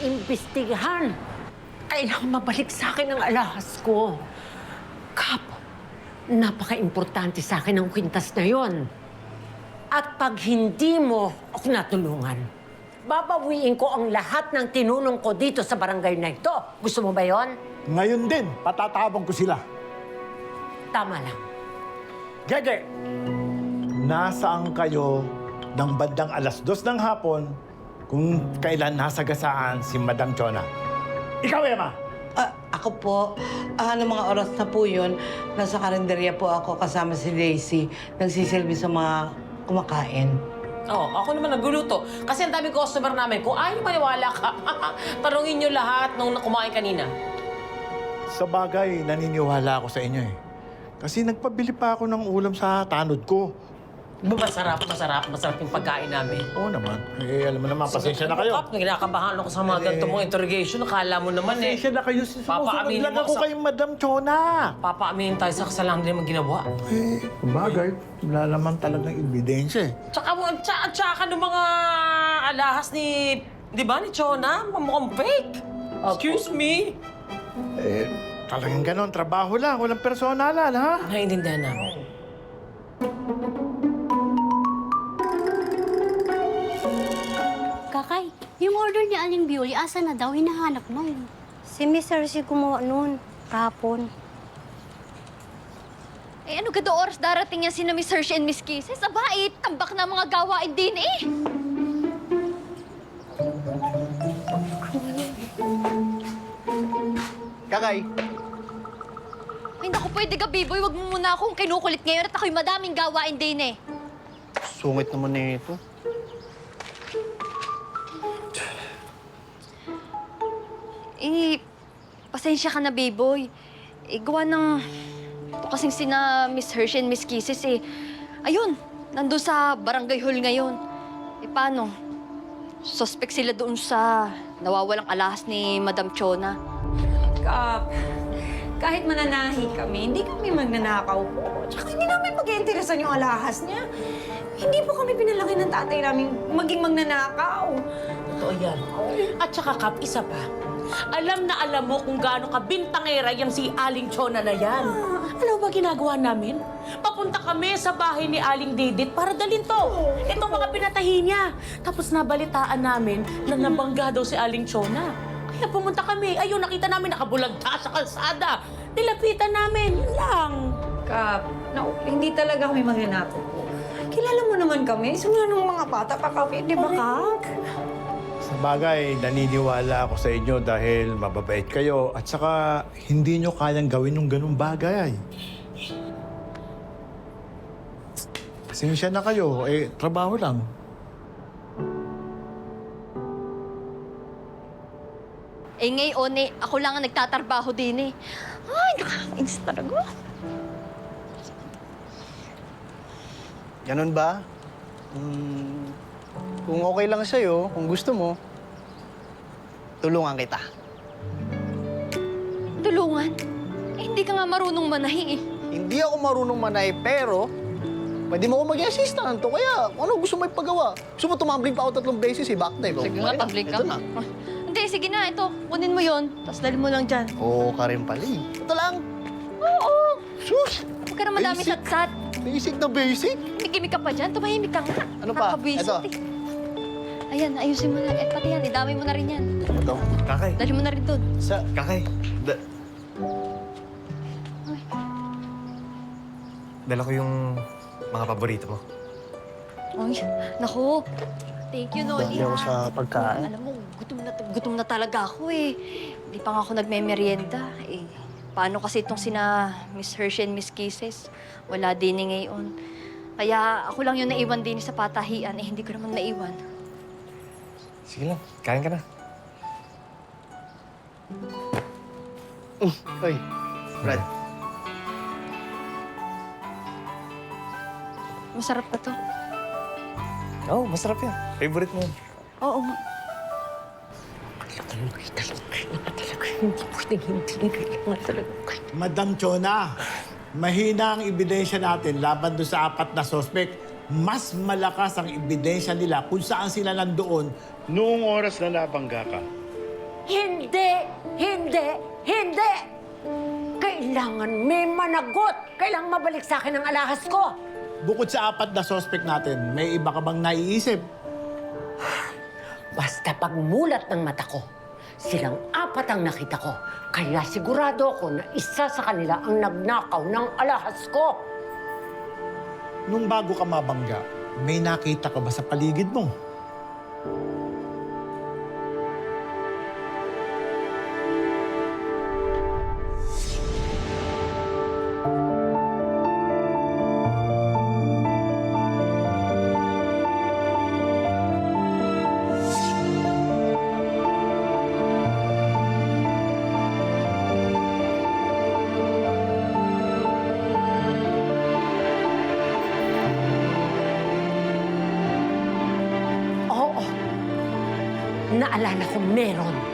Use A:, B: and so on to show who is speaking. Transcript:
A: imbestigahan. Kailangan mabalik sa akin ang alahas ko. Kap, napaka-importante sa akin ang kwintas na yon. At pag hindi mo ako natulungan, babawiin ko ang lahat ng tinulong ko dito sa barangay na ito. Gusto mo ba yon?
B: Ngayon din, patatabang ko sila.
A: Tama lang.
B: Gege! Nasaan kayo ng bandang 2:00 ng hapon kung kailan nasagasaan si Madam Chona? Ikaw, Emma!
C: Ako po, ng mga oras na po yun, nasa karinderya po ako kasama si Daisy, nagsisilbi sa mga kumakain.
D: Oo, ako naman nagluluto. Kasi ang daming customer namin. Kung ayaw maniwala ka, tanungin nyo lahat nung kumain kanina.
B: Sa bagay, naniniwala ako sa inyo eh. Kasi nagpabili pa ako ng ulam sa tanod ko.
D: Masarap yung pagkain namin.
B: Oo naman. Eh, alam mo naman, pasensya na kayo.
D: Kap, kinakabahan ako sa mga ganito mong interrogation. Akala mo naman eh.
B: Pasensya na kayo. Sumusunod
D: Papaaminin
B: lang
D: mo
B: ako
D: sa-
B: kay Madam Chona.
D: Papaaminin tayo sa kasalanan din naman ginawa.
B: Eh, bagay, wala naman talagang ebidensya eh.
D: Tsaka ng mga alahas ni, di ba, ni Chona? Mukhang fake. Excuse me.
B: Eh, talagang ganon. Trabaho lang. Walang personalan, ha?
D: Naiintindihan namin.
E: Kakay, yung order ni Aling Bioli, asa na daw? Hinahanap mo yun.
F: Si Miss Cersei gumawa noon, kahapon.
E: Eh ano gado oras darating yan si Miss Hershey and Miss Kisses? Aba, tambak na mga gawain din eh.
G: Kakay,
E: Ay naku, pwede ka, B-boy. Huwag mo muna akong kinukulit ngayon at ako'y madaming gawain din eh.
G: sungit naman na ito.
E: Pasensya ka na, B-boy. Gawa ng... Ito kasing sina Miss Hershey and Miss Kisses eh. Ayun, nandun sa barangay hall ngayon. Paano? Suspect sila doon sa nawawalang alahas ni Madam Chona.
H: Kap, kahit mananahi kami, hindi kami magnanakaw po. Tsaka hindi namin pag-iinteresan yung alahas niya. Hindi po kami pinalaki ng tatay namin maging magnanakaw.
D: Totoo yan. At saka, Kap, isa pa. Alam na alam mo kung gaano ka bintangera yung si Aling Chona na yan. Alam mo ba ginagawa namin? Papunta kami sa bahay ni Aling Didit para dalhin to. Itong mga pinatahi niya. Tapos nabalitaan namin na nabangga daw si Aling Chona. Kaya pumunta kami. Ayun, nakita namin nakabulagta sa kalsada. Nilapitan namin. Yun lang.
H: Kap, hindi talaga kami magnanakaw po. Kilala mo naman kami. Simula nung mga bata pa kami, di ba, Kap?
B: Sa bagay, naniniwala ako sa inyo dahil mababait kayo at saka hindi nyo kayang gawin yung ganung bagay. Pasensya na kayo. Eh, trabaho lang.
E: Ngayon ako lang ang nagtatrabaho din eh. Ay, nakakainis talaga.
G: Ganun ba? Kung okay lang sa'yo, kung gusto mo, tulungan kita.
E: Tulungan? Hindi ka nga marunong manahi eh.
G: Hindi ako marunong manay, pero pwede mo ako maging assistant. O kaya, ano gusto mo ipagawa? Gusto mo tumambling pa ako 3 beses, back time.
E: Sige nga, tabling ka.
G: Ito na.
E: Hindi, sige na. Ito, kunin mo yon. Tapos dali mo lang dyan.
G: Oo, ka rin pala eh. Ito lang.
E: Oo.
G: Sus!
E: Huwag ka na madami
G: Basic.
E: satsat.
G: Basic na basic.
E: Mikimik ka pa dyan. Tumahimik ka nga.
G: Ano pa?
E: Nakakabwisit
G: Ito.
E: eh. Ayan, ayusin mo na. Pati yan, idamay mo na rin yan.
G: Ito.
I: Kakay,
E: Dali mo na rin doon.
I: kakay. Dala ko yung mga paborito mo.
E: Ay, naku. Thank you, Noli.
G: Dahil ako sa pagkain.
E: Alam mo, gutom na talaga ako eh. Hindi pa nga ako nagme-merienda. Paano kasi itong sina Miss Hershey and Miss Kisses? Wala din eh ngayon. Kaya ako lang yung naiwan din sa patahian. Hindi ko naman naiwan.
I: Sige lang, kain ka na.
G: Ay, Brad.
E: Masarap ba to?
I: Oo, masarap yan. Favorite mo yan.
E: Oo.
B: Madam Chona, mahina ang ebidensya natin laban doon sa 4 na suspect. Mas malakas ang ebidensya nila kung saan sila nandoon noong oras na nabangga ka.
A: Hindi! Hindi! Hindi! Kailangan may managot! Kailangan mabalik sa akin ang alahas ko!
B: Bukod sa 4 na suspect natin, may iba ka bang naiisip?
A: Basta pagmulat ng mata ko, silang 4 ang nakita ko. Kaya sigurado ako na isa sa kanila ang nagnakaw ng alahas ko.
B: Nung bago ka mabangga, may nakita ka ba sa paligid mo?
A: Oo. Naalala ko meron.